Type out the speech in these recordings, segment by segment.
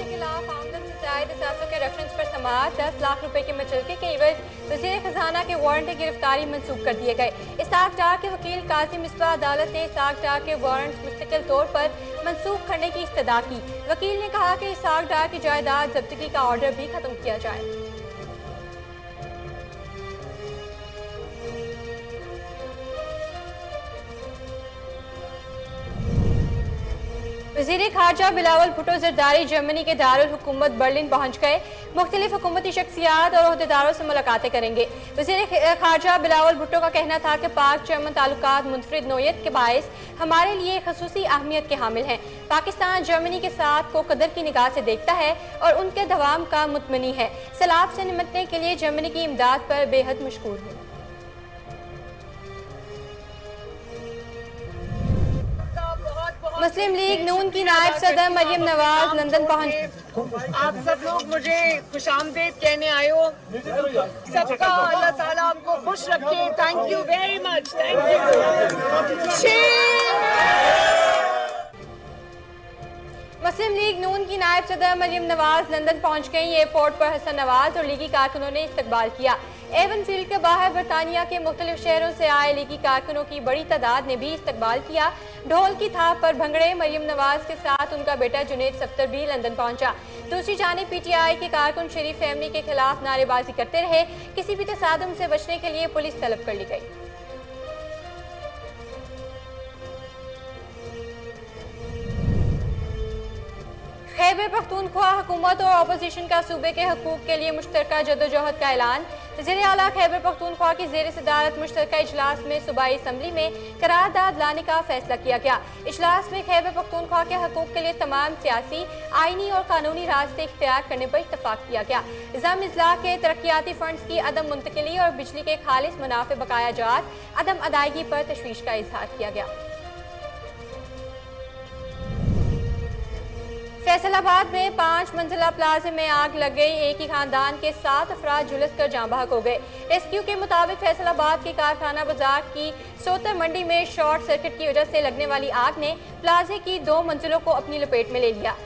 के खिलाफ आमदन से जायद असासों के रेफरेंस पर समाअत 10 लाख रुपए के मुचलके के एवज वजीर खजाना के वारंट गिरफ्तारी मंसूख कर दिए गए। इसहाक डार के वकील काजी मिसबा अदालत ने इसहाक डार के वारंट मुस्तकिल तौर पर मंसूख करने की इस्तदा की। वकील ने कहा कि इसहाक डार की जायदाद जब्तगी का ऑर्डर भी खत्म किया जाए। वज़ीर ख़ारजा बिलावल भुट्टो ज़रदारी जर्मनी के दारुल हुकूमत बर्लिन पहुँच गए। मुख्तलिफ हुकूमती शख्सियात और ओहदेदारों से मुलाकातें करेंगे। वज़ीर ख़ारजा बिलावल भुट्टो का कहना था कि पाक जर्मन ताल्लुकात मुनफरिद नोयत के बायस हमारे लिए खसूसी अहमियत के हामिल हैं। पाकिस्तान जर्मनी के साथ को कदर की निगाह से देखता है और उनके दवाम का मुतमनी है। सैलाब से निमटने के लिए जर्मनी की इमदाद पर बेहद मशकूर हूँ। मुस्लिम लीग नून की नायब सदर मरियम नवाज लंदन पहुंच। आप सब लोग मुझे खुशामदीद कहने आए हो। सबका अल्लाह ताला हमको खुश रखे। Thank you very much. Thank you. Muslim League Noon की नायब सदर मरियम नवाज लंदन पहुंच गई। एयरपोर्ट पर हसन नवाज और लीगी कारकुनों ने इस्तकबाल किया। एवन फील्ड के बाहर बरतानिया के मुख्तलिफ शहरों से आए लीगी कारकुनों की बड़ी तादाद ने भी इस्तकबाल किया। ढोल की थाप पर भंगड़े मरियम नवाज के साथ उनका बेटा जुनेद सफ्तर भी लंदन पहुंचा। दूसरी जानिब पीटीआई के कारकुन शरीफ फैमिली के खिलाफ नारेबाजी करते रहे। किसी भी तसादुम से बचने के लिए पुलिस तलब कर ली गई। खैबर पख्तूनख्वा हुकूमत और अपोजिशन का सूबे के हकूक के लिए मुश्तरका जदोजहद का ऐलान। वज़ीर आला खैबर पख्तूनख्वा की ज़ेर सदारत मुश्तरका इजलास में सूबाई असम्बली में करारदाद लाने का फैसला किया गया। इजलास में खैबर पख्तूनख्वा के हकूक के लिए तमाम सियासी, आईनी और कानूनी रास्ते इख्तियार करने पर इत्तफाक किया गया। निज़ाम इज़लाह के तरक्याती फंड्स की अदम मुंतकिली और बिजली के खालिस मुनाफे बकाया जात अदम अदायगी पर तशवीश का इजहार किया गया। फैसलाबाद में 5 मंजिला प्लाजे में आग लग गई। एक ही खानदान के 7 अफराद झुलस कर जाँ बहक हो गए। रेस्क्यू के मुताबिक फैसलाबाद की कारखाना बाजार की सोतर मंडी में शॉर्ट सर्किट की वजह से लगने वाली आग ने प्लाजे की 2 मंजिलों को अपनी लपेट में ले लिया।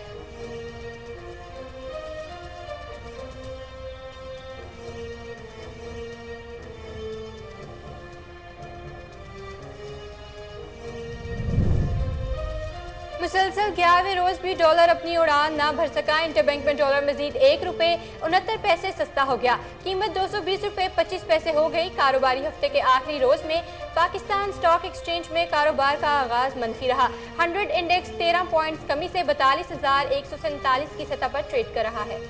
मुसलसल 11वें रोज भी डॉलर अपनी उड़ान ना भर सका। इंटरबैंक में डॉलर मजीद 1 रुपए 69 पैसे सस्ता हो गया। कीमत 220 रुपए 25 पैसे हो गई। कारोबारी हफ्ते के आखिरी रोज में पाकिस्तान स्टॉक एक्सचेंज में कारोबार का आगाज मनफी रहा। 100 इंडेक्स 13 पॉइंट्स कमी से 42,147 की सतह पर ट्रेड कर रहा है।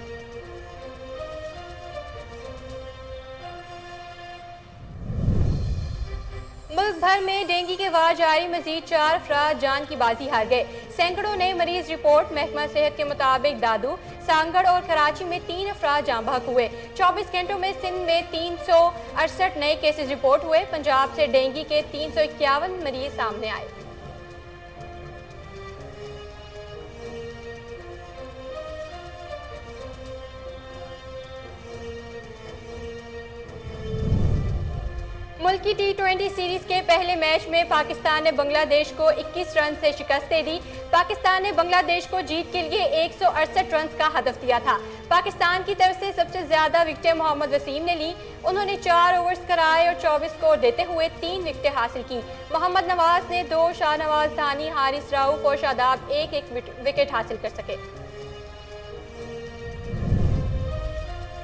मुल्क भर में डेंगू के वार जारी। मजीद 4 अफराद जान की बाजी हार गए। सैकड़ों नए मरीज रिपोर्ट। महकमा सेहत के मुताबिक दादू, सांगड़ और कराची में 3 अफराद जाँ बहक हुए। 24 घंटों में सिंध में 368 नए केसेस रिपोर्ट हुए। पंजाब से डेंगू के 351 मरीज सामने आए। मुल्क की T20 सीरीज के पहले मैच में पाकिस्तान ने बांग्लादेश को 21 रन से शिकस्त दे दी। पाकिस्तान ने बांग्लादेश को जीत के लिए 168 रन का हदफ दिया था। पाकिस्तान की तरफ से सबसे ज्यादा विकेटें मोहम्मद वसीम ने ली। उन्होंने 4 ओवर्स कराए और 24 स्कोर देते हुए 3 विकेटें हासिल की। मोहम्मद नवाज ने 2, शाहनवाज धानी, हारिस राऊफ और शादाब 1-1 विकेट हासिल कर सके।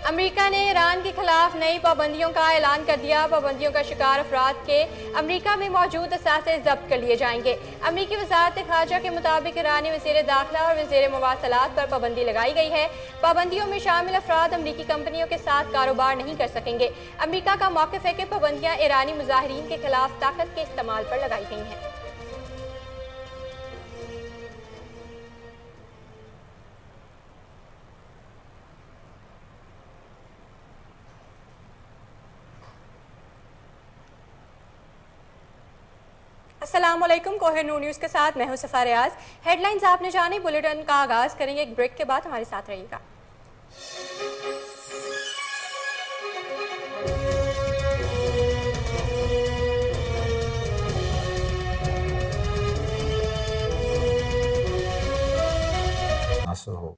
अमेरिका ने ईरान के खिलाफ नई पाबंदियों का ऐलान कर दिया। पाबंदियों का शिकार अफराद के अमेरिका में मौजूद असासे जब्त कर लिए जाएंगे। अमेरिकी वजारत ख़ारजा के मुताबिक ईरानी वज़ीर दाखिला और वज़ीर मवासलात पर पाबंदी लगाई गई है। पाबंदियों में शामिल अफराद अमेरिकी कंपनियों के साथ कारोबार नहीं कर सकेंगे। अमेरिका का मौक़िफ़ है कि पाबंदियाँ ईरानी मुजाहिरीन के खिलाफ ताकत के इस्तेमाल पर लगाई गई हैं। अस्सलाम वालेकुम। कोहिर नूर न्यूज़ के साथ मैं हूं सफा रियाज। हेडलाइंस आपने जाने। बुलेटिन का आगाज करेंगे एक ब्रेक के बाद। हमारे साथ रहिएगा। नासर हो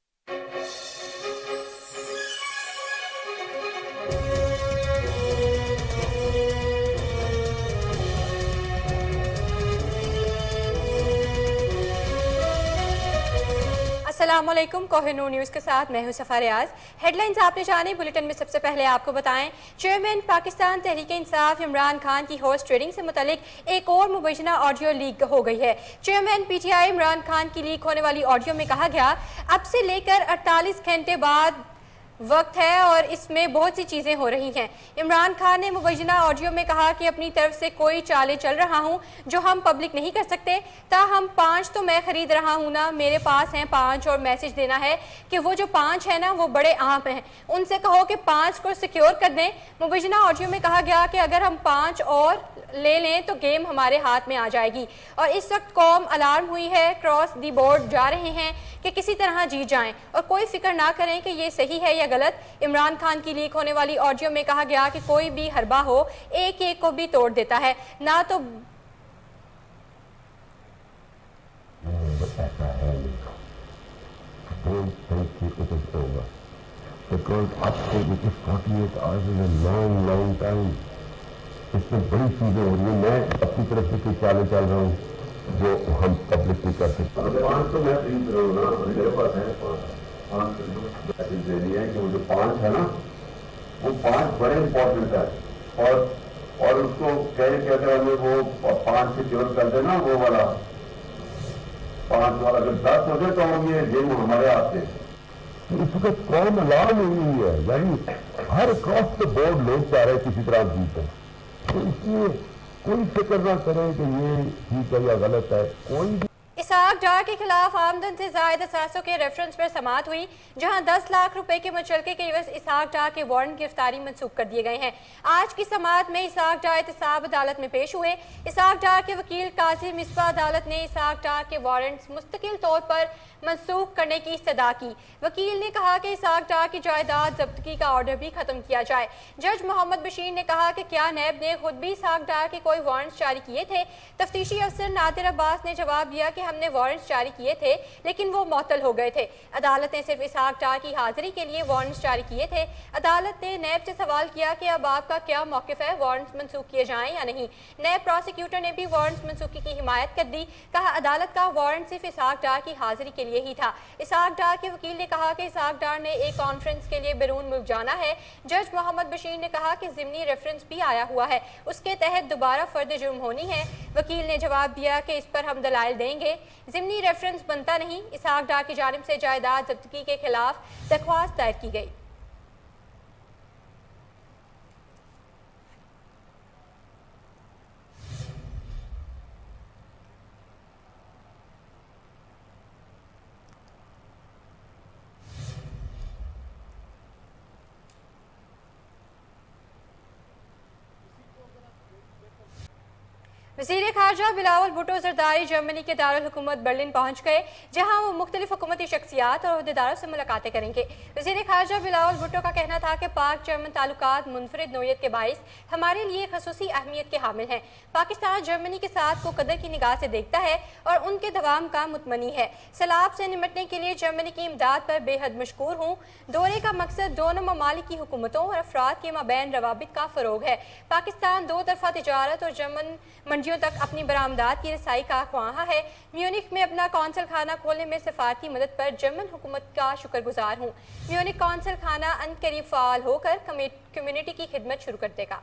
अस्सलाम वालेकुम। कोहिनूर न्यूज़ के साथ मैं हूं सफ़ा रियाज। हेडलाइंस आपने जाने, बुलेटिन में सबसे पहले आपको बताएं। चेयरमैन पाकिस्तान तहरीक इंसाफ इमरान खान की हॉर्स ट्रेडिंग से मुतालिक एक और मुबैना ऑडियो लीक हो गई है। चेयरमैन PTI इमरान खान की लीक होने वाली ऑडियो में कहा गया, अब से लेकर 48 घंटे बाद वक्त है और इसमें बहुत सी चीज़ें हो रही हैं। इमरान खान ने मुबैना ऑडियो में कहा कि अपनी तरफ से कोई चालें चल रहा हूं जो हम पब्लिक नहीं कर सकते। ताहम 5 तो मैं खरीद रहा हूं ना, मेरे पास हैं 5 और मैसेज देना है कि वो जो 5 है ना वो बड़े आम हैं, उनसे कहो कि 5 को सिक्योर कर दें। मुबैना ऑडियो में कहा गया कि अगर हम 5 और ले लें तो गेम हमारे हाथ में आ जाएगी और इस वक्त कौम अलार्म हुई है, क्रॉस दी बोर्ड जा रहे हैं कि किसी तरह जीत जाएं और कोई फिक्र ना करें कि ये सही है या गलत। इमरान खान की लीक होने वाली ऑडियो में कहा गया कि कोई भी हरबा हो एक एक को भी तोड़ देता है ना, तो इसमें बड़ी चीजें हो रही है। मैं अपनी तरफ से कुछ चालें चल रहा हूँ जो हम पब्लिक नहीं कर सकते। 5 तो मैं खरीद रहा हूँ ना, मेरे पास है 5 देनी है कि वो जो 5 है ना वो 5 बड़े इंपॉर्टेंट है और उसको कहे कि अगर हमें वो 5 सिक्योर कर देना, वो वाला 5 वाला अगर 10 हो जाए तो हम ये गेम हमारे हाथ से। इस वक्त कौन अलार्म हुई है, यानी हर क्रॉस द बोर्ड लोग चाह रहे हैं किसी तरह जीते, तो इसलिए कोई फिक्र ना करे कि ये ठीक है या गलत है। कोई भी इसहाक डार के खिलाफ आमदन से जायद असासों के रेफरेंस पर समाअत हुई, जहां 10 लाख रुपए के मुचलके के एवज इसहाक डार के वारंट गिरफ्तारी मंसूख कर दिए गए हैं। आज की समाअत में इसहाक डार एहतसाब अदालत में पेश हुए। इसहाक डार के वकील काजी मिसबा अदालत ने इसहाक डार के वारंट्स मुस्तकिल तौर पर मंसूख करने की इस्तदा की। वकील ने कहा कि इसहाक डार की जायदाद जब्तगी का ऑर्डर भी खत्म किया जाए। जज मोहम्मद बशीर ने कहा कि क्या नैब ने खुद भी इसहाक डार के कोई वारंट्स जारी किए थे। तफ्तीशी अफसर नादिर अब्बास ने जवाब दिया कि हमने वारंट्स जारी किए थे लेकिन वो मुअत्तल हो गए थे। अदालत ने सिर्फ इसहाक डार की हाजिरी के लिए वारंट्स जारी किए थे। अदालत ने नैब से सवाल किया कि अब आपका क्या मौक़िफ़ है, वारंट्स मंसूख किए जाएं या नहीं। नैब प्रोसिक्यूटर ने भी वारंट्स मंसूखी की हिमायत कर दी। कहा अदालत का वारंट सिर्फ इसहाक डार की हाजिरी के लिए ही था। इसहाक डार के वकील ने कहा कि इसहाक डार ने एक कॉन्फ्रेंस के लिए बैरून मुल्क जाना है। जज मोहम्मद बशीर ने कहा कि ज़िमनी रेफरेंस भी आया हुआ है, उसके तहत दोबारा फर्द जुर्म होनी है। वकील ने जवाब दिया कि इस पर हम दलाइल देंगे, ज़िमनी रेफरेंस बनता नहीं। इसहाक डार की जानिब से जायदाद जब्तगी के खिलाफ दरख्वास्त दायर की गई। वज़ीर ख़ारजा बिलावल भुट्टो ज़रदारी जर्मनी के दारुल हुकूमत बर्लिन पहुँच गए, जहाँ वो मुख्तलिफ हुकूमती शख्सियात और अहदेदारों से मुलाकातें करेंगे। वज़ीर ख़ारजा बिलावल भुट्टो का कहना था कि पाक जर्मन ताल्लुकात मुनफरिद नोयत के बाइस हमारे लिए खसूसी अहमियत के हामिल हैं। पाकिस्तान जर्मनी के साथ को कदर की निगाह से देखता है और उनके दवाम का मुतमनी है। सैलाब से निमटने के लिए जर्मनी की इमदाद पर बेहद मशकूर हूँ। दौरे का मकसद दोनों ममालिक की हुकूमतों और अफराद के माबैन रवाबित का फ़रोग है। पाकिस्तान दो तरफ़ा तिजारत और जर्मन मंडियों तक अपनी बरामदात की रसाई का ख्वाहा है। म्यूनिख में अपना कौंसल खाना खोलने में सफारती मदद पर जर्मन हुकूमत का शुक्रगुजार हूँ। म्यूनिख कौंसल खाना अनकरीब फ़ाल होकर कम्युनिटी की खिदमत शुरू कर देगा।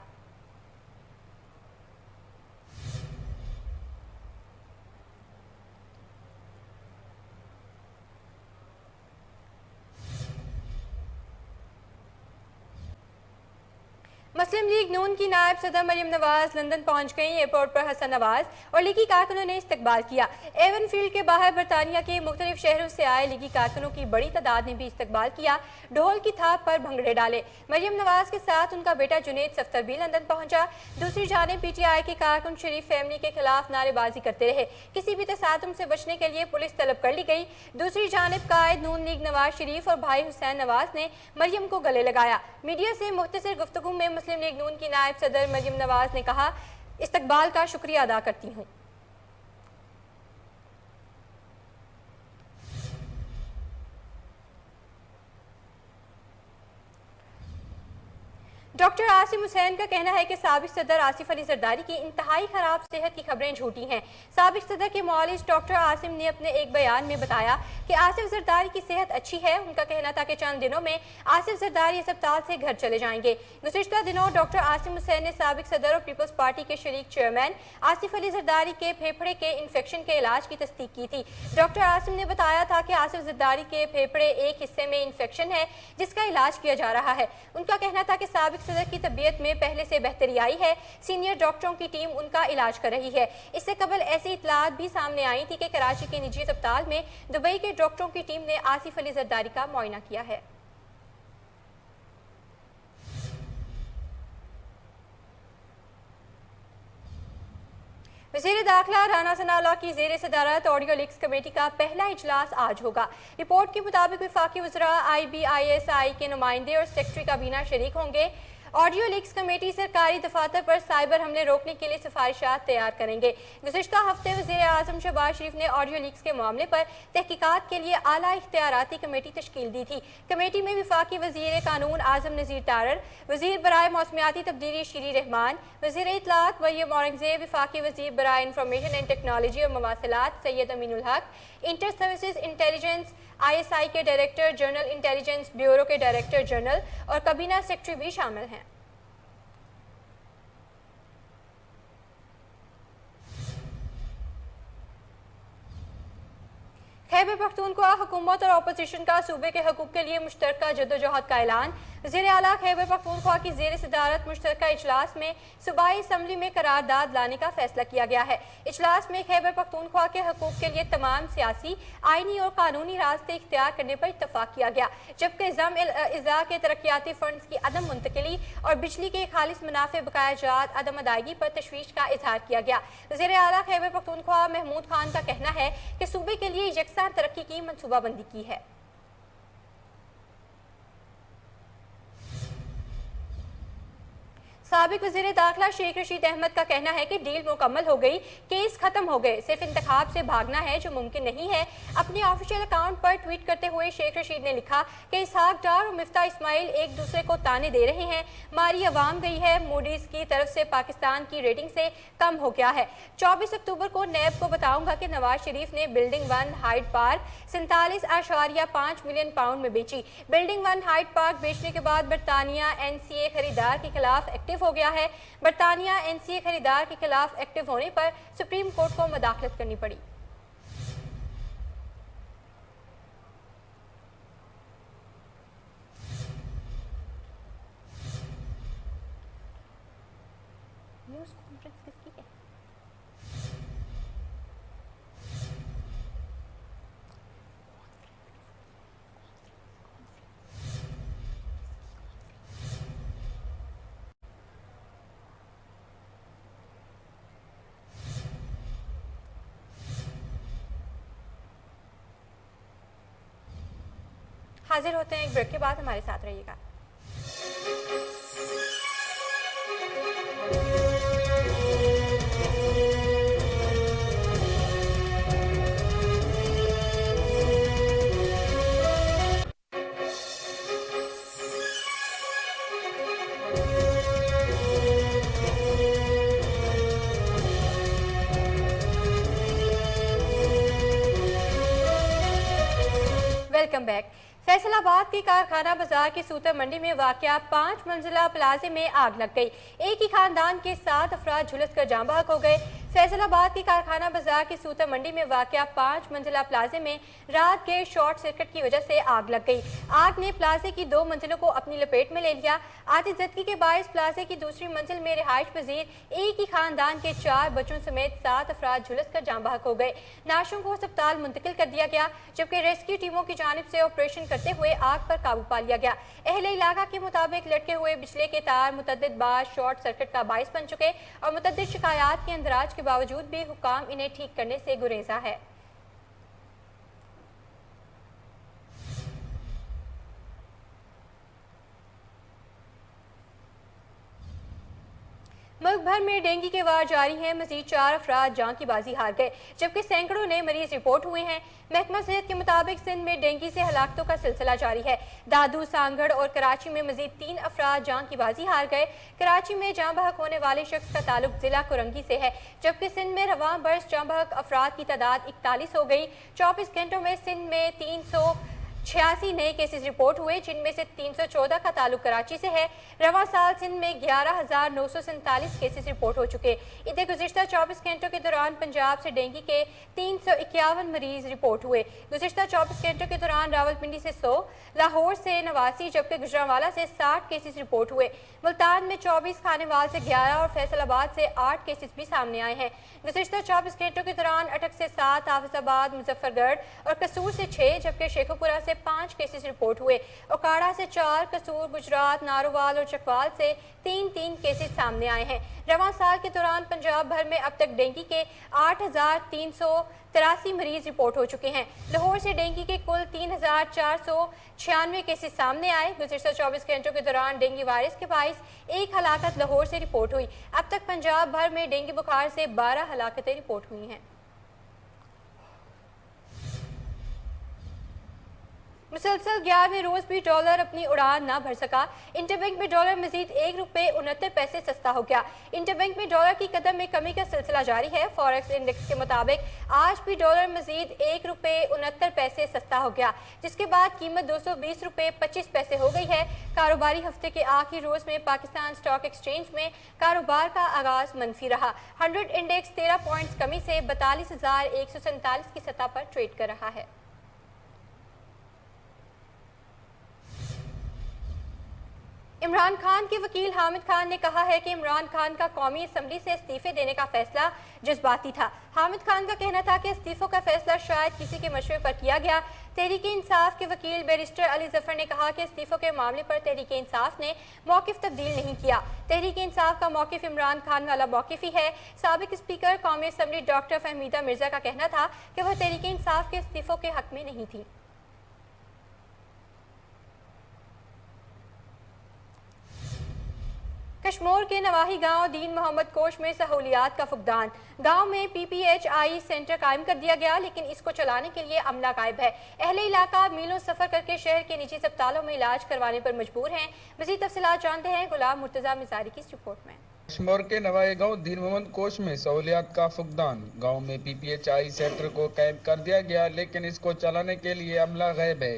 मुस्लिम लीग नून की नायब सदर मरियम नवाज लंदन पहुंच गई। एयरपोर्ट पर हसन नवाज और लीगी कारकुनों ने इस्तकबाल किया। एवन फील्ड के बाहर बरतानिया के मुख्तलिफ शहरों से आए लीगी कारकुनों की बड़ी तादाद ने भी इस्तकबाल किया। ढोल की थाप पर भंगड़े डाले। मरियम नवाज के साथ उनका बेटा जुनेद सफ्तर भी लंदन पहुंचा। दूसरी जानिब PTI के कारकुन शरीफ फैमिली के खिलाफ नारेबाजी करते रहे। किसी भी तसादुम से बचने के लिए पुलिस तलब कर ली गई। दूसरी जानिब कायद नून लीग नवाज शरीफ और भाई हुसैन नवाज ने मरियम को गले लगाया। मीडिया से मुख्तसर गुफ्तगू में मुस्लिम लीग नून की नायब सदर मरियम नवाज ने कहा, इस्तकबाल का शुक्रिया अदा करती हूँ। डॉक्टर आसिम हुसैन का कहना है कि साबिक सदर आसिफ अली जरदारी की इंतहाई खराब सेहत की खबरें झूठी हैं। साबिक सदर के मुआलिज डॉक्टर आसिम ने अपने एक बयान में बताया कि आसिफ जरदारी की सेहत अच्छी है। उनका कहना था कि चंद दिनों में आसिफ जरदारी अस्पताल से घर चले जाएंगे। गुज़िश्ता दिनों डॉक्टर आसिम हुसैन ने साबिक सदर और पीपल्स पार्टी के शरीक चेयरमैन आसिफ अली जरदारी के फेफड़े के इन्फेक्शन के इलाज की तस्दीक की थी। डॉक्टर आसिम ने बताया था कि आसिफ जरदारी के फेफड़े एक हिस्से में इन्फेक्शन है जिसका इलाज किया जा रहा है। उनका कहना था कि साबिक सदर की तबीयत में पहले से बेहतरी आई है। सीनियर डॉक्टरों की टीम उनका इलाज कर रही है। इससे कबल ऐसी इतलात भी सामने आई थी कि कराची के निजी अस्पताल में दुबई के डॉक्टरों की टीम ने आसिफ अली जरदारी का मुआयना किया है। वज़ीर दाखिला राना सनाउल्लाह की ज़ेर सदारत ऑडियो लीक्स कमेटी का पहला इजलास आज होगा। रिपोर्ट के मुताबिक वफाकी वज़रा IBISI के नुमाइंदे और सेक्रेटरी काबीना शरीक होंगे। ऑडियो लीक्स कमेटी सरकारी दफातर पर साइबर हमले रोकने के लिए सिफारिशात तैयार करेंगे। गुज़िश्ता हफ्ते वज़ीर आज़म शहबाज शरीफ ने ऑडियो लीक्स के मामले पर तहकीकात के लिए आला इख्तियाराती कमेटी तश्कील दी थी। कमेटी में वफाकी वज़ीर कानून आज़म नज़ीर तारर, वज़ीर बराए मौसमियाती तब्दीली शीरी रहमान, वज़ीर इत्तलात मरियम औरंगज़ेब, वफाकी वज़ीर बराए इंफॉर्मेशन एंड टेक्नोलॉजी और मवासिलात सैयद अमीनुल हक, इंटर सर्विसेज इंटेलिजेंस ISI के डायरेक्टर जनरल, इंटेलिजेंस ब्यूरो के डायरेक्टर जनरल और काबीना सेक्रेटरी भी शामिल हैं। खैबर पख्तूनख्वा हुकूमत और अपोजिशन का सूबे के हकूक़ के लिए मुश्तरका जद्दोजहद का ऐलान। वज़ीर आला खैबर पख्तूनख्वा की ज़ेर सदारत मुश्तरका इजलास में सूबाई असम्बली में करारदाद लाने का फैसला किया गया है। इजलास में खैबर पख्तूनख्वा के हकूक़ के लिए तमाम सियासी, आइनी और कानूनी रास्ते इख्तियार करने पर इत्तफाक किया गया, जबकि ज़म इज़्ज़ा के तरक्याती फंड्स की अदम मुंतकिली और बिजली के खालिस मुनाफे बकाया जात अदम अदायगी पर तशवीश का इजहार किया गया। वज़ीर आला खैबर पख्तूनख्वा महमूद खान का कहना है कि सूबे के लिए यकसा तरक्की की मनसूबाबंदी की है। साबिक वज़ीर दाखिला शेख रशीद अहमद का कहना है कि डील मुकम्मल हो गई, केस खत्म हो गए, सिर्फ इंतखाब से भागना है जो मुमकिन नहीं है। अपने ऑफिशियल अकाउंट पर ट्वीट करते हुए शेख रशीद ने लिखा कि इसहाक डार और मिफ्ता इस्माइल एक दूसरे को ताने दे रहे हैं। मारी अवाम गई है, मूडीज की तरफ से पाकिस्तान की रेटिंग से कम हो गया है। 24 अक्टूबर को नैब को बताऊंगा कि नवाज शरीफ ने building 1 Hyde Park 47.5 million pound में बेची। बिल्डिंग 1 हाइड पार्क बेचने के बाद बरतानिया NCA खरीदार के खिलाफ एक्टिव हो गया है। बरतानिया NCA खरीदार के खिलाफ एक्टिव होने पर सुप्रीम कोर्ट को मुदाखलत करनी पड़ी। न्यूज़ कॉन्फ्रेंस किसकी है? हाजिर होते हैं एक ब्रेक के बाद, हमारे साथ रहिएगा। Welcome back. फैसलाबाद की कारखाना बाजार की सूतर मंडी में वाक़या 5 मंजिला प्लाजे में आग लग गई। एक ही खानदान के 7 अफराद झुलस कर जाँ बहक हो गए। फैसलाबाद की कारखाना बाजार की सूतर मंडी में वाक़या 5 मंजिला प्लाजे में रात के शॉर्ट सर्किट की वजह से आग लग गई। आग ने प्लाजे की 2 मंजिलों को अपनी लपेट में ले लिया। आतिशज़दगी के बायस प्लाजे की दूसरी मंजिल में रिहाइश पजीर एक ही खानदान के 4 बच्चों समेत 7 अफराद झुलस कर जाँ बहक हो गए। नाशों को अस्पताल मुंतकिल कर दिया गया, जबकि रेस्क्यू टीमों की जानिब से ऑपरेशन करते हुए आग पर काबू पा लिया गया। अहले इलाका के मुताबिक लटके हुए बिजली के तार मुतअद्दिद बार शॉर्ट सर्किट का बायस बन चुके और मुतअद्दिद शिकायत के अंदराज के बावजूद भी हुक्काम इन्हें ठीक करने से गुरेजा है। मुल्क मुल्क भर में डेंगू के वार जारी हैं। मजीद 4 अफराद जान की बाजी हार गए, जबकि सैकड़ों नए मरीज रिपोर्ट हुए हैं। महकमा सेहत के मुताबिक सिंध में डेंगू से हलाकतों का सिलसिला जारी है। दादू, सांगड़ और कराची में मजीद 3 अफराद जान की बाजी हार गए। कराची में जाँ बहक होने वाले शख्स का ताल्लुक जिला कुरंगी से है, जबकि सिंध में रवां बरस जाँ बहक अफराद की तादाद 41 हो गई। 24 घंटों में सिंध में 386 नए केसेस रिपोर्ट हुए, जिनमें से 314 का ताल्लुक कराची से है। रवां साल सिंध में 11,947 केसेस रिपोर्ट हो चुके। इधर गुज़िश्ता 24 घंटों के दौरान पंजाब से डेंगू के 351 मरीज रिपोर्ट हुए। गुज़िश्ता 24 घंटों के दौरान रावलपिंडी से 100, लाहौर से 89, जबकि गुजरांवाला से 60 केसेस रिपोर्ट हुए। मुल्तान में 24, खानेवाल से 11 और फैसलाबाद से 8 केसेस भी सामने आए हैं। गुज़िश्ता 24 घंटों के दौरान अटक से 7, हाफिजाबाद, मुजफ्फरगढ़ और कसूर से 6, जबकि शेखुपुरा से 5 केसेस रिपोर्ट हुए। ओकाड़ा से 4, कसूर, गुजरात, नारोवाल और चकवाल से 3 केसेस सामने आए हैं। रवां साल के दौरान पंजाब भर में अब तक डेंगू के 8,383 मरीज रिपोर्ट हो चुके हैं। लाहौर से डेंगू के कुल 3,496 केसेस सामने आए। गुज़िश्ता 24 घंटों के दौरान डेंगू वायरस के बाइस 1 हलाकत लाहौर से रिपोर्ट हुई। अब तक पंजाब भर में डेंगू बुखार से 12 हलाकतें रिपोर्ट हुई हैं। मुसलसल 11वें रोज भी डॉलर अपनी उड़ान ना भर सका। इंटरबैंक में डॉलर मजीद ₹1.69 सस्ता हो गया। इंटरबैंक में डॉलर की कदम में कमी का सिलसिला जारी है। फॉरेक्स इंडेक्स के मुताबिक आज भी डॉलर मजीद ₹1.69 सस्ता हो गया, जिसके बाद कीमत ₹220.25 हो गई है। कारोबारी हफ्ते के आखिरी रोज में पाकिस्तान स्टॉक एक्सचेंज में कारोबार का आगाज मनफी रहा। 100 इंडेक्स 13 पॉइंट्स कमी से 42,147 की सतह पर ट्रेड कर रहा है। इमरान खान के वकील हामिद खान ने कहा है कि इमरान खान का कौमी असम्बली से इस्तीफे देने का फैसला जज्बाती था। हामिद खान का कहना था कि इस्तीफों का फैसला शायद किसी के मशवरे पर किया गया। तहरीक इंसाफ के वकील बैरिस्टर अली जफर ने कहा कि इस्तीफों के मामले पर तहरीक इंसाफ ने मौकिफ तब्दील नहीं किया। तहरीक इंसाफ का मौकिफ इमरान खान वाला मौकिफ ही है। साबिक स्पीकर कौमी असम्बली डॉक्टर फहमीदा मिर्जा का कहना था कि वह तहरीक इंसाफ के इस्तीफों के हक में नहीं थी। कश्मीर के नवाही गांव दीन मोहम्मद कोश में सहूलियात का फुकदान। गांव में PPHI सेंटर कायम कर दिया गया, लेकिन इसको चलाने के लिए अमला गायब है। अहले इलाका मीलों सफर करके शहर के निजी अस्पतालों में इलाज करवाने पर मजबूर हैं। मज़ीद तफसीलात जानते हैं गुलाम मुर्तज़ा मिज़ारी की इस रिपोर्ट में। कश्मीर के नवाही गांव दीन मोहम्मद कोश में सहूलियात का फुकदान। गाँव में PPHI सेंटर को कायम कर दिया गया, लेकिन इसको चलाने के लिए अमला गायब है।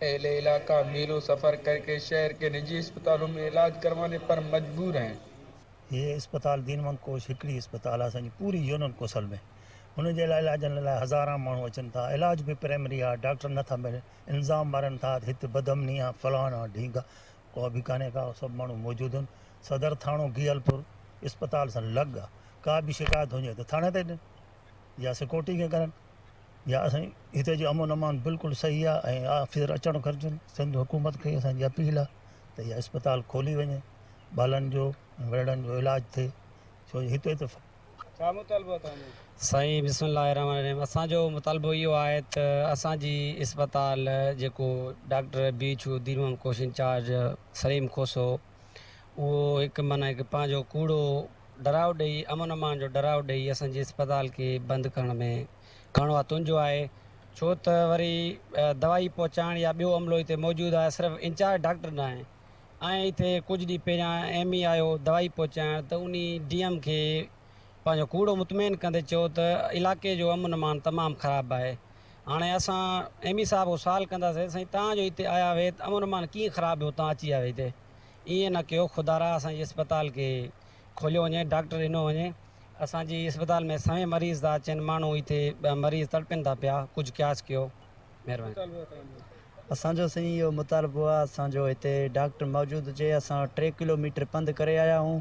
अहले इलाका मीलों सफ़र करके शहर के निजी अस्पतालों में इलाज करवाने पर मजबूर हैं। ये अस्पताल दीन मोहम्मद कोश हिकिड़ी अस्पताल आहे असांजी पूरी यूनियन कोसल में। हुनजे लाइ इलाजनि लाइ हज़ारा माण्हू अचनि था। इलाज भी प्राइमरी आहे, डॉक्टर नथा मिलनि, इल्ज़ाम मारनि था हिते बदमनी आहे, फलान आहे, ढींग आहे। को बि कान्हे का, सभु माण्हू मौजूदु आहिनि। सदर थाणो गियलपुर अस्पताल सां लॻ आहे। का बि शिकायत हुजे त थाणे ते ॾियनि या सिक्योरिटी खे करनि, या असांजी हिते जो अमन अमान बिल्कुलु सही आहे ऐं ऑफिसर अचणु घुरिजनि। सिंध हुकूमत खे असांजी अपील आहे त इहा अस्पताल खोली वञे, ॿारनि जो वॾनि जो इलाजु थिए, छो हिते त छा मुतालबो तव्हांजो? साईं बिस्मिल्लाहिर्रहमानिर्रहीम। असांजो मुतालबो इहो आहे त असांजी अस्पताल जेको डॉक्टर BHO दीन मोहम्मद कोश इंचार्ज सलीम खोसो, उहो हिकु पंहिंजो कूड़ो डराव ॾेई, अमन अमान जो डराव ॾेई असांजी अस्पताल खे बंदि करण में खणो आहे तुंहिंजो आहे। छो त वरी दवाई पहुचाइण या ॿियो अमलो हिते मौजूदु आहे, सिर्फ़ु इंचार्ज डॉक्टर न आहे। ऐं हिते कुझु ॾींहं पहिरियां ME आयो दवाई पहुचाइण, त उन DM खे पंहिंजो कूड़ो मुतमइन कंदे चयो त इलाइक़े जो अमन अमान तमामु ख़राबु आहे। हाणे असां ME साहिब सुवाल कंदासीं, साईं तव्हांजो हिते आया हुए त अमन अमान कीअं ख़राबु हो, तव्हां अची आया हिते? ईअं न कयो, खुदारा असांजी अस्पताल खे खोलियो वञे, डॉक्टर ॾिनो वञे। असांजी अस्पताल में सवें मरीज़ था अचनि, माण्हू हिते मरीज़ तड़पनि था पिया, कुझु क्यास कयो, महिरबानी। असांजो साईं इहो मुतालबो आहे, असांजो हिते डॉक्टर मौजूदु हुजे। असां 3 किलोमीटर पंधु करे आया आहियूं,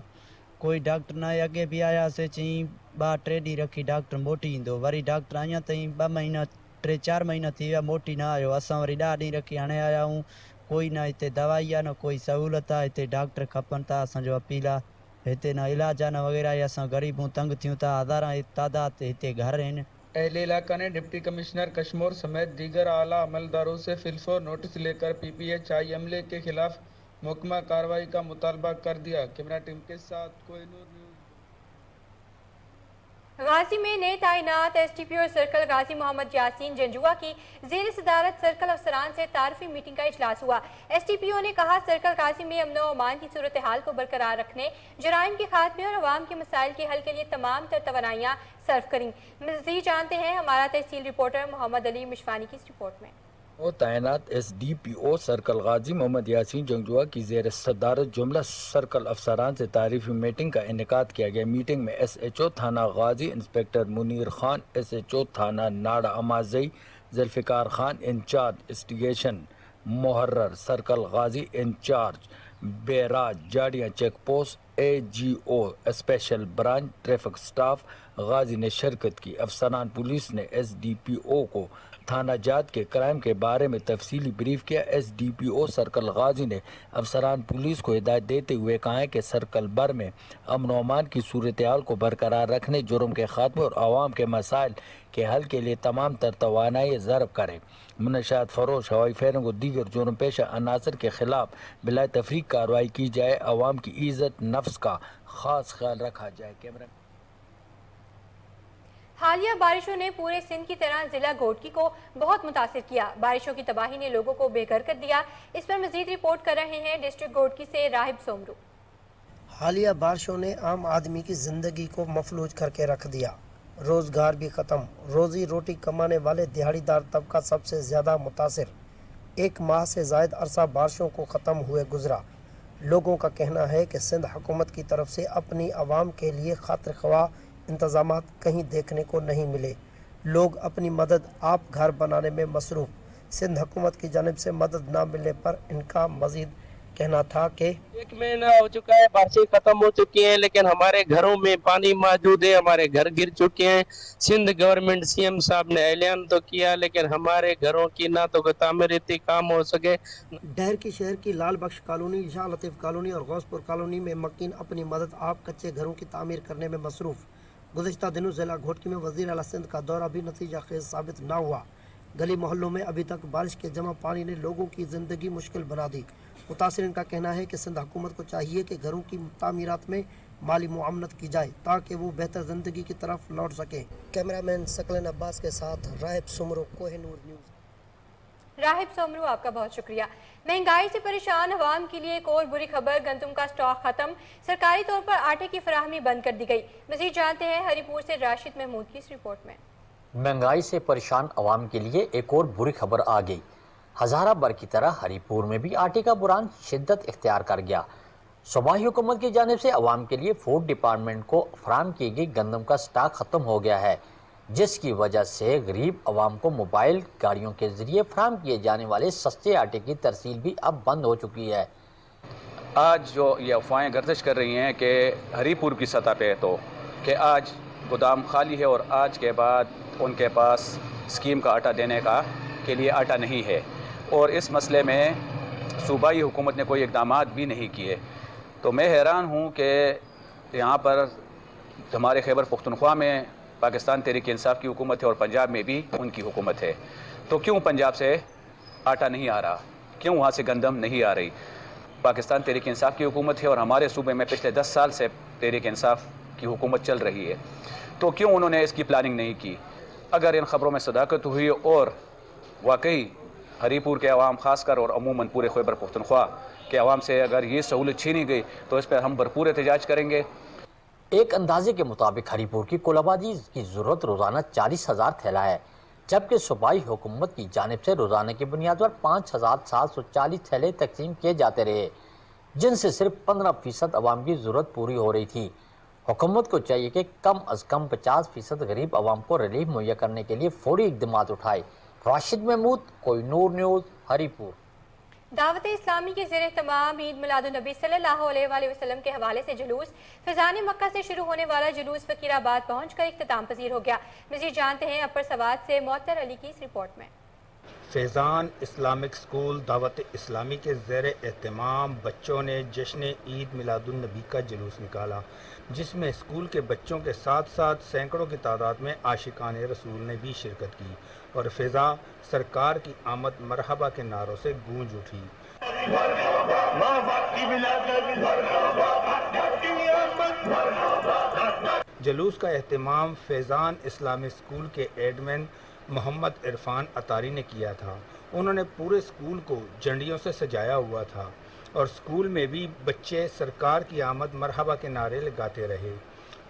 कोई डॉक्टर न आहे। अॻे बि आयासीं, चई 2-3 ॾींहं रखी डॉक्टर मोटी ईंदो, वरी डॉक्टर अञा ताईं 2 महीना 3-4 महीना थी विया मोटी न आयो। असां वरी 10 ॾींहं रखी हाणे आया आहियूं, कोई न हिते दवाई आहे न कोई सहूलियत आहे। हिते डॉक्टर खपनि था, असांजो अपील आहे हिते न इलाज आहे न वग़ैरह। असां ग़रीबूं तंग थियूं था, हज़ारा तादाद ते हिते घर आहिनि। अहले इलाका ने डिप्टी कमिश्नर कश्मीर समेत दीगर आला अमलदारों से फिलफोर नोटिस लेकर PPHI अमले के खिलाफ मुकम्मल कार्रवाई का मुतालबा कर दिया। कैमरा टीम के साथ कोहिनूर न्यूज़। गाजी में नए तैनात SDPO सर्कल गाजी मोहम्मद यासीन जंजुआ की ज़ेर सदारत सर्कल अफसरान से तारफी मीटिंग का इजलास हुआ। SDPO ने कहा सर्कल गाजी में अमन और अमान की सूरत हाल को बरकरार रखने, जराइम के खात्मे और अवाम के मसाइल के हल के लिए तमाम तर तवानाइयाँ सर्व करें। मज़ीद जानते हैं हमारा तहसील रिपोर्टर मोहम्मद अली मिशवानी की इस रिपोर्ट में। तैनात SDPO सर्कल गाजी मोहम्मद यासीन जंजुआ की ज़ेर सदारत जुमला सर्कल अफसरान से तारीफी मीटिंग का इनेकाद किया गया। मीटिंग में SHO थाना गाजी इंस्पेक्टर मुनीर खान, SHO थाना नाड़ा अमाजई जुल्फ़िकार खान इंचार्ज इंवेस्टिगेशन, मुहर्रर सर्कल गाजी इंचार्ज बेराज जाड़ियाँ check post, AGO special branch traffic staff Ghazi ने शिरकत की। अफसरान पुलिस ने SDPO को थाना जात के क्राइम के बारे में तफसीली ब्रीफ किया। SDPO सर्कल गाजी ने अफसरान पुलिस को हिदायत देते हुए कहा है कि सर्कल भर में अमन अमान की सूरत हाल को बरकरार रखने, जुर्म के खात्मे और आवाम के मसाइल के हल के लिए तमाम तर तवानाई ज़र्ब करें। मुनशात फरोश, हवाई फेरों को दीगर जुर्म पेशा अनासर के खिलाफ बिला तफरीक कार्रवाई की जाए। आवाम की इज़्ज़त नफ्स का खास ख्याल रखा जाए। कैमरा हालिया बारिशों ने पूरे सिंध की तरह जिला घोटकी को बहुत मुतासिर किया। बारिशों की तबाही ने लोगों को बेघर कर दिया। इस पर मजीद रिपोर्ट कर रहे हैं डिस्ट्रिक्ट घोटकी से राहिब सोमरू। हालिया बारिशों ने आम आदमी की जिंदगी को मफलूज करके रख दिया। रोजगार भी खत्म। रोजी रोटी कमाने वाले दिहाड़ीदार तबका सबसे ज्यादा मुतासिर। एक माह से जायद अरसा बारिशों को ख़त्म हुए गुजरा। लोगों का कहना है कि सिंध हुकूमत की तरफ से अपनी आवाम के लिए खातिर ख्वाह इंतजामात कहीं देखने को नहीं मिले। लोग अपनी मदद आप घर बनाने में मसरूफ़। सिंध हुकूमत की जानिब से मदद ना मिलने पर इनका मजीद कहना था कि 1 महीना हो चुका है, बारिशें खत्म हो चुकी हैं, लेकिन हमारे घरों में पानी मौजूद है, हमारे घर गिर चुके हैं। सिंध गवर्नमेंट CM साहब ने ऐलान तो किया, लेकिन हमारे घरों की ना तो कोई तामीराती काम हो सके। डहर की शहर की लाल बख्श कॉलोनी, शाह लतीफ़ कॉलोनी और गौसपुर कॉलोनी में मकीन अपनी मदद आप कच्चे घरों की तामीर करने में मसरूफ़। गुज़िश्ता दिनों ज़िला घोटकी में वज़ीर आला सिंध का दौरा भी नतीजा खेज साबित ना हुआ। गली मोहल्लों में अभी तक बारिश के जमा पानी ने लोगों की ज़िंदगी मुश्किल बना दी। मुतासिरीन का कहना है कि सिंध हुकूमत को चाहिए कि घरों की तामीरात में माली मुआवनत की जाए ताकि वो बेहतर ज़िंदगी की तरफ लौट सके। कैमरामैन सकलन अब्बास के साथ राहिब सुमरो, कोहिनूर न्यूज़। राहिब सोमरू, आपका बहुत शुक्रिया। महंगाई से परेशान अवाम के लिए एक और बुरी खबर, गंदम का स्टॉक खत्म। सरकारी तौर पर आटे की फराहमी बंद कर दी गई। मजीद जानते हैं हरीपुर से राशिद महमूद की इस रिपोर्ट में। महंगाई से परेशान अवाम के लिए एक और बुरी खबर आ गई। हजारा बर की तरह हरीपुर में भी आटे का बुरान शिद्दत इख्तियार कर गया। सूबाई हुकूमत की जानिब से अवाम के लिए फूड डिपार्टमेंट को फराहम की गई गंदम का स्टॉक ख़त्म हो गया है, जिसकी वजह से गरीब अवाम को मोबाइल गाड़ियों के ज़रिए फराहम किए जाने वाले सस्ते आटे की तरसील भी अब बंद हो चुकी है। आज जो ये अफवाहें गर्दिश कर रही हैं कि हरीपुर की सतह पे तो कि आज गोदाम खाली है और आज के बाद उनके पास स्कीम का आटा देने का के लिए आटा नहीं है, और इस मसले में सूबाई हुकूमत ने कोई इक़दामात भी नहीं किए, तो मैं हैरान हूँ कि यहाँ पर हमारे खैबर पख्तूनख्वा में पाकिस्तान तहरीक इंसाफ की हुकूमत है और पंजाब में भी उनकी हुकूमत है, तो क्यों पंजाब से आटा नहीं आ रहा, क्यों वहाँ से गंदम नहीं आ रही? पाकिस्तान तहरीक इंसाफ की हुकूमत है और हमारे सूबे में पिछले 10 साल से तहरीक इंसाफ की हुकूमत चल रही है, तो क्यों उन्होंने इसकी प्लानिंग नहीं की? अगर इन ख़बरों में सदाकत हुई और वाकई हरीपुर के अवाम ख़ासकर और अमूमन पूरे खैबर पख्तूनख्वा के अवाम से अगर ये सहूलत छीनी गई तो इस पर हम भरपूर एहतजाज करेंगे। एक अंदाजे के मुताबिक हरीपुर की कुल आबादी की ज़रूरत रोज़ाना 40,000 थैला है, जबकि सूबाई हुकूमत की जानिब से रोज़ाना की बुनियाद पर 5,740 थैले तकसीम किए जाते रहे, जिनसे सिर्फ 15% अवाम की ज़रूरत पूरी हो रही थी। हुकूमत को चाहिए कि कम अज़ कम 50% गरीब अवाम को रिलीफ मुहैया करने के लिए फौरी इक़दाम उठाए। राशिद महमूद, कोहिनूर न्यूज़, हरीपुर। दावत इस्लामी के ज़ेर तमाम ईद मिलादुन्नबी सल्लल्लाहु अलैहि वसल्लम के हवाले से जुलूस फैज़ान मक्का से शुरू होने वाला जुलूस फ़कीराबाद पहुंचकर इख्तिताम पजीर हो गया। मज़ीद जानते हैं अपर सवाद से मोहतर अली की इस रिपोर्ट में। फैज़ान इस्लामिक स्कूल दावत इस्लामी के ज़ेर एहतमाम बच्चों ने जश्न ईद मिलादुन्नबी का जुलूस निकाला, जिसमें स्कूल के बच्चों के साथ साथ सैकड़ों की तादाद में आशिकान रसूल ने भी शिरकत की और फ़िज़ा सरकार की आमद मरहबा के नारों से गूंज उठी। जलूस का एहतमाम फैज़ान इस्लामिक स्कूल के एडमिन मोहम्मद इरफान अतारी ने किया था। उन्होंने पूरे स्कूल को झंडियों से सजाया हुआ था और स्कूल में भी बच्चे सरकार की आमद मरहबा के नारे लगाते रहे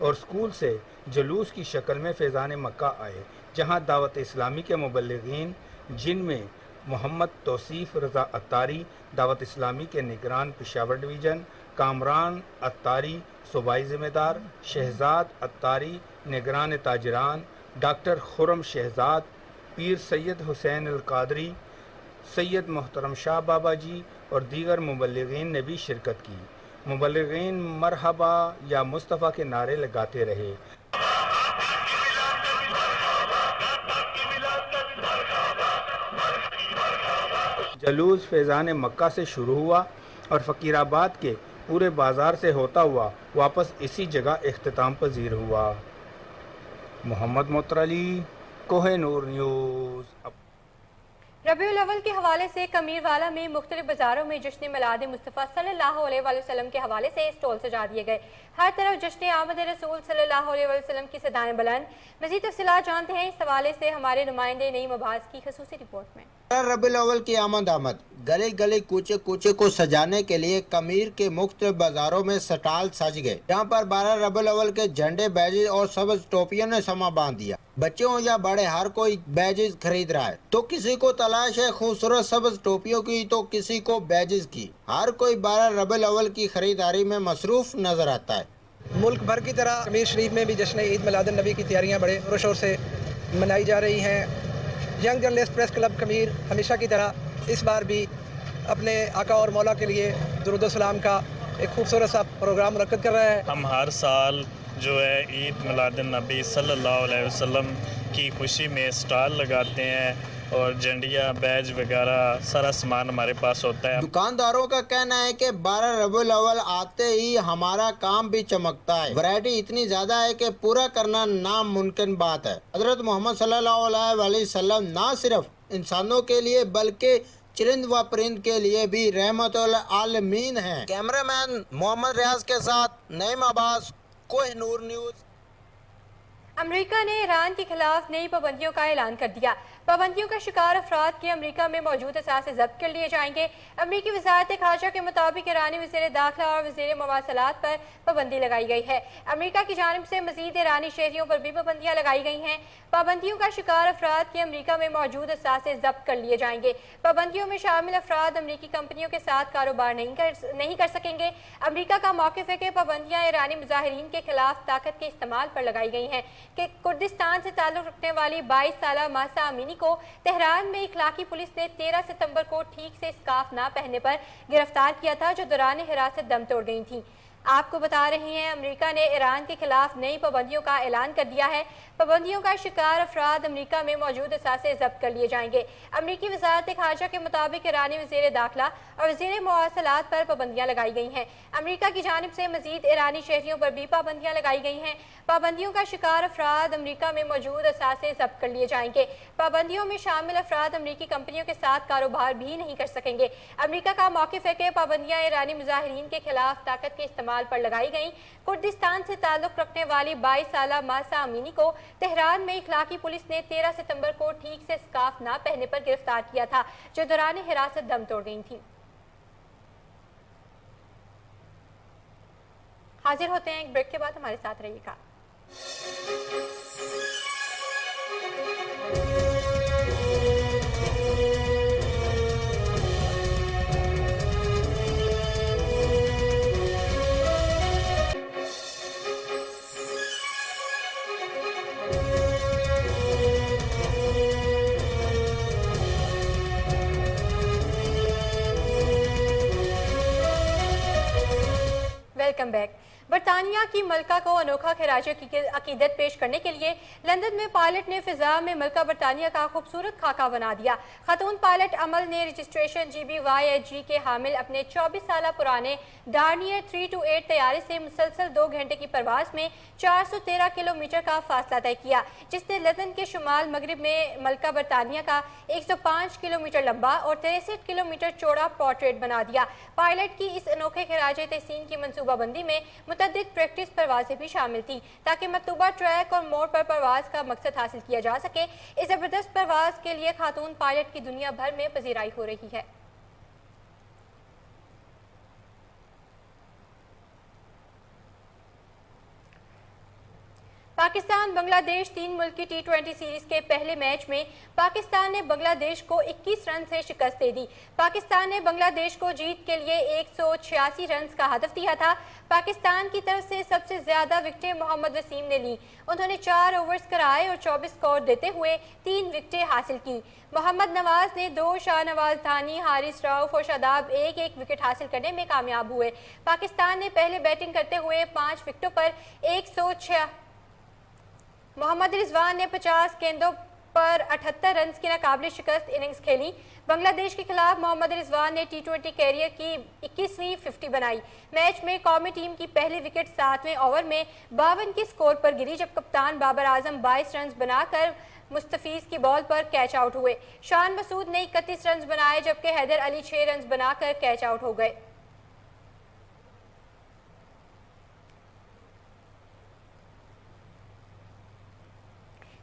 और स्कूल से जलूस की शक्ल में फैज़ान मक्का आए, जहां दावत इस्लामी के मुबल्लिगीन, जिनमें मोहम्मद तौसीफ़ रज़ा अत्तारी दावत इस्लामी के निगरान पेशावर डिवीज़न, कामरान अत्तारी सूबाई ज़िम्मेदार, शहजाद अत्तारी निगरान ताजरान, डॉक्टर खुरम शहजाद, पीर सैयद हुसैन अल कादरी, सैयद मोहतरम शाह बाबा जी और दीगर मुबल्लिगीन ने भी शिरकत की। मुबल्लिगीन मरहबा या मुस्तफ़ा के नारे लगाते रहे। जलूस फैज़ान मक्का से शुरू हुआ और फ़कीराबाद के पूरे बाज़ार से होता हुआ वापस इसी जगह इख्तिताम पजीर हुआ। मोहम्मद मोतरली, कोहिनूर न्यूज़। रबीउल अव्वल के हवाले से कमीरवाला में मुख्तलिफ बाज़ारों में जश्न मिलाद मुस्तफ़ा सल्लल्लाहु अलैहि वसल्लम के हवाले से स्टॉल सजा दिए गए। हर तरफ जश्न आमद रसूल सल्लल्लाहु अलैहि वसल्लम की सदाएं बुलंद। मज़ीद तफ़सीलात जानते हैं इस हवाले से हमारे नुमाइंदे नईम अब्बास की ख़ुसूसी रिपोर्ट में। रबीउल अव्वल की आमद गली गली कूचे कूचे को सजाने के लिए कमीर के मुख्तलिफ बाजारों में स्टॉल सज गए, जहाँ पर 12 रबीउल अव्वल के झंडे, बैजेज और सब्ज़ टोपियों ने समा बांध दिया। बच्चों या बड़े हर कोई बैजेज खरीद रहा है, तो किसी को तलाश है खूबसूरत सब्ज़ टोपियों की, तो किसी को बैजेज की। हर कोई 12 रबीउल अव्वल की खरीदारी में मसरूफ नजर आता है। मुल्क भर की तरह कमीर शरीफ में भी जश्न ईद मिलादुन नबी की तैयारियां बड़े जोर से मनाई जा रही हैं। यंग जर्नलिस्ट प्रेस क्लब कमीर हमेशा की तरह इस बार भी अपने आका और मौला के लिए दुरूद सलाम का एक खूबसूरत सा प्रोग्राम मुनक्किद कर रहा है। हम हर साल जो है ईद मिलादुन नबी सल्लल्लाहु अलैहि वसल्लम की खुशी में स्टॉल लगाते हैं और झंडियाँ, बैज वगैरह सारा सामान हमारे पास होता है। दुकानदारों का कहना है कि 12 रबीउल अव्वल आते ही हमारा काम भी चमकता है। वैरायटी इतनी ज्यादा है कि पूरा करना नामुमकिन बात है। हजरत मोहम्मद सल्लल्लाहु अलैहि वसल्लम ना सिर्फ इंसानों के लिए बल्कि चरिंद व परिंद के लिए भी रहमतुल आलमीन हैं। कैमरामैन मोहम्मद रियाज के साथ नईम अब्बास, कोहिनूर न्यूज़। अमेरिका ने ईरान के खिलाफ नई पाबंदियों का ऐलान कर दिया। पाबंदियों का शिकार अफराद के अमेरिका में मौजूद असासे जब्त कर लिए जाएंगे। अमेरिकी वजारत खारजा के मुताबिक ईरानी वज़ीर दाखिला और वज़ीर मवासलात पर पाबंदी लगाई गई है। अमेरिका की जानिब से मजीद ईरानी शहरियों पर भी पाबंदियाँ लगाई गई हैं। पाबंदियों का शिकार अफराद के अमेरिका में मौजूद असासे जब्त कर लिए जाएंगे। पाबंदियों में शामिल अफराद अमेरिकी कंपनियों के साथ कारोबार नहीं कर सकेंगे। अमेरिका का मौक़िफ़ है कि पाबंदियाँ ईरानी मुजाहिरीन के खिलाफ ताकत के इस्तेमाल पर लगाई गई हैं कि कुर्दिस्तान से ताल्लुक़ रखने वाली 22 साला मासा अमीनी को तेहरान में इखलाकी पुलिस ने 13 सितंबर को ठीक से स्कार्फ ना पहनने पर गिरफ्तार किया था, जो दौरान हिरासत दम तोड़ गई थी। आपको बता रहे हैं अमेरिका ने ईरान के खिलाफ नई पाबंदियों का ऐलान कर दिया है। पाबंदियों का शिकार अफराद अमेरिका में मौजूद असासे जब्त कर लिए जाएंगे। अमेरिकी वजारत खारजा के मुताबिक ईरानी वज़ीर दाखिला और वज़ीर मवासलात पर पाबंदियाँ लगाई गई हैं। अमेरिका की जानिब से मजीद ईरानी शहरियों पर भी पाबंदियाँ लगाई गई हैं। पाबंदियों का शिकार अफराद अमेरिका में मौजूद असासे जब्त कर लिए जाएंगे। पाबंदियों में शामिल अफराद अमेरिकी कंपनियों के साथ कारोबार भी नहीं कर सकेंगे। अमेरिका का मौक़िफ़ है कि पाबंदियाँ ईरानी मुजाहिरीन के खिलाफ ताकत के इस्तेमाल पर लगाई गई। कुर्दिस्तान से ताल्लुक़ रखने वाली 22 साला मासा अमीनी को तेहरान में इखलाकी पुलिस ने 13 सितंबर को ठीक से स्कार्फ ना पहनने पर गिरफ्तार किया था, जो दौरान हिरासत दम तोड़ गई थी। हाजिर होते हैं एक ब्रेक के बाद, हमारे साथ रहिएगा। Welcome back. बरतानिया की मलका को अनोखा खिराज अकीदत पेश करने के लिए लंदन में पायलट ने फिजा में मलका बरतानिया का खूबसूरत खाका बना दिया। खातून पायलट अमल ने रजिस्ट्रेशन GBYHG के हामिल अपने 24 साल पुराने डार्नियर 328 तैयारे से मुसलसल 2 घंटे की परवास में 413 किलोमीटर का फासला तय किया, जिसने लंदन के शुमाल मगरिब में मलका बरतानिया का 105 किलोमीटर लंबा और 63 किलोमीटर चौड़ा पोर्ट्रेट बना दिया। पायलट की इस अनोखे खिराज तहसीन की मनसूबाबंदी में मुतअद्दिद प्रैक्टिस परवाजें भी शामिल थी ताकि मतलूबा ट्रैक और मोड़ पर परवाज का मकसद हासिल किया जा सके। इस जबरदस्त परवाज के लिए खातून पायलट की दुनिया भर में पजीराई हो रही है। पाकिस्तान बांग्लादेश 3 मुल्की T20 सीरीज के पहले मैच में पाकिस्तान ने बांग्लादेश को 21 रन से शिकस्त दे दी। पाकिस्तान ने बांग्लादेश को जीत के लिए 186 रन का हदफ दिया था। पाकिस्तान की तरफ से सबसे ज्यादा विकेटें मोहम्मद वसीम ने ली। उन्होंने 4 ओवर्स कराए और 24 स्कोर देते हुए 3 विकेटें हासिल की। मोहम्मद नवाज ने 2, शाहनवाज धानी, हारिस राउफ और शादाब एक विकेट हासिल करने में कामयाब हुए। पाकिस्तान ने पहले बैटिंग करते हुए 5 विकेटों पर 106 मोहम्मद रिजवान ने 50 गेंदों पर 78 रन की नाकाबिले शिकस्त इनिंग्स खेली। बांग्लादेश के खिलाफ मोहम्मद रिजवान ने T20 कैरियर की 21वीं 50 बनाई। मैच में कौमी टीम की पहली विकेट 7वें ओवर में 52 के स्कोर पर गिरी जब कप्तान बाबर आजम 22 रन बनाकर मुस्तफीज की बॉल पर कैच आउट हुए। शान मसूद ने 31 रन बनाए जबकि हैदर अली 6 रन बनाकर कैच आउट हो गए।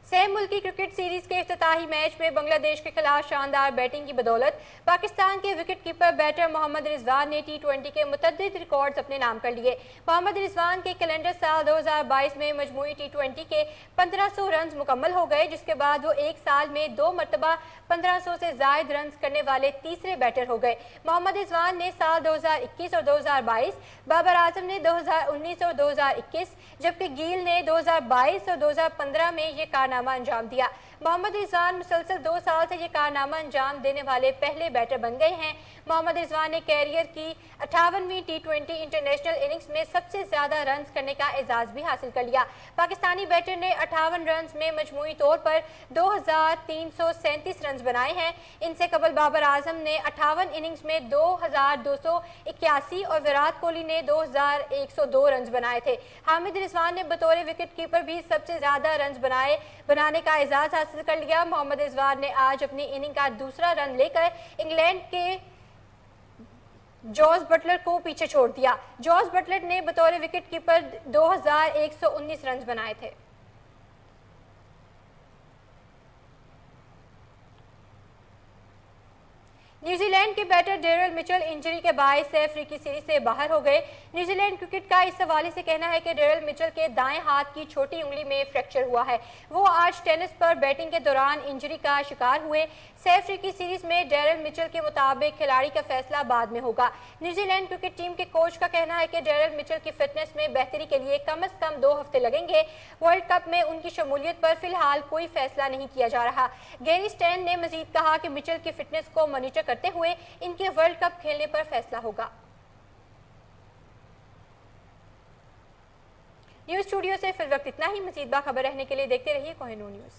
सह मुल्की क्रिकेट सीरीज के इफ्तिताही मैच में बांग्लादेश के खिलाफ शानदार बैटिंग की बदौलत पाकिस्तान के wicket keeper batter Mohammad Rizwan ने T20 के मुतअद्दिद रिकॉर्ड्स अपने नाम कर लिए। मोहम्मद रिजवान के कैलेंडर साल 2022 में मजमूई T20 के 1500 रन मुकम्मल हो गए, जिसके बाद वो एक साल में 2 मरतबा 1500 से जायद रन करने वाले तीसरे बैटर हो गए। मोहम्मद रिजवान ने साल 2021 और 2022, बाबर आजम ने 2019 और 2021, जबकि गील ने 2022 और 2015 में ये कारनामा अंजाम दिया। मोहम्मद रिजवान मुसलसल 2 साल से ये कारनामा अंजाम देने वाले पहले बैटर बन गए हैं। मोहम्मद रिजवान ने कैरियर की 58वीं T20 इंटरनेशनल इनिंग्स में सबसे ज्यादा रन करने का एजाज भी हासिल कर लिया। पाकिस्तानी बैटर ने 58 रन में मजमूई तौर पर 2337 रन बनाए हैं। इनसे कबल बाबर आजम ने 58 इनिंग्स में 2281 और विराट कोहली ने 2102 रन बनाए थे। हामिद रिजवान ने बतौर विकेट कीपर भी सबसे ज्यादा रन बनाने का एजाज हासिल कर लिया। मोहम्मद रिजवान ने आज अपनी इनिंग का दूसरा रन लेकर इंग्लैंड के जॉस बटलर को पीछे छोड़ दिया। जॉस बटलर ने बतौर विकेट कीपर 2119 रन बनाए थे। न्यूजीलैंड के बैटर डेरिल मिचेल इंजरी के बायस सह अफ्रीकी सीरीज से बाहर हो गए। न्यूजीलैंड क्रिकेट का इस हवाले से कहना है कि डेरिल मिचेल के दाएं हाथ की छोटी उंगली में फ्रैक्चर हुआ है। वो आज टेनिस पर बैटिंग के दौरान इंजरी का शिकार हुए। सह अफ्रीकी सीरीज में डेरिल मिचेल के मुताबिक खिलाड़ी का फैसला बाद में होगा। न्यूजीलैंड क्रिकेट टीम के कोच का कहना है कि डेरिल मिचेल की फिटनेस में बेहतरी के लिए कम से कम 2 हफ्ते लगेंगे। वर्ल्ड कप में उनकी शमूलियत पर फिलहाल कोई फैसला नहीं किया जा रहा। गैरी स्टैन ने मजीद कहा कि मिचेल की फिटनेस को मॉनिटर करते हुए इनके वर्ल्ड कप खेलने पर फैसला होगा। न्यूज स्टूडियो से फिल वक्त इतना ही। मजीद बाखबर रहने के लिए देखते रहिए कोहिनूर न्यूज।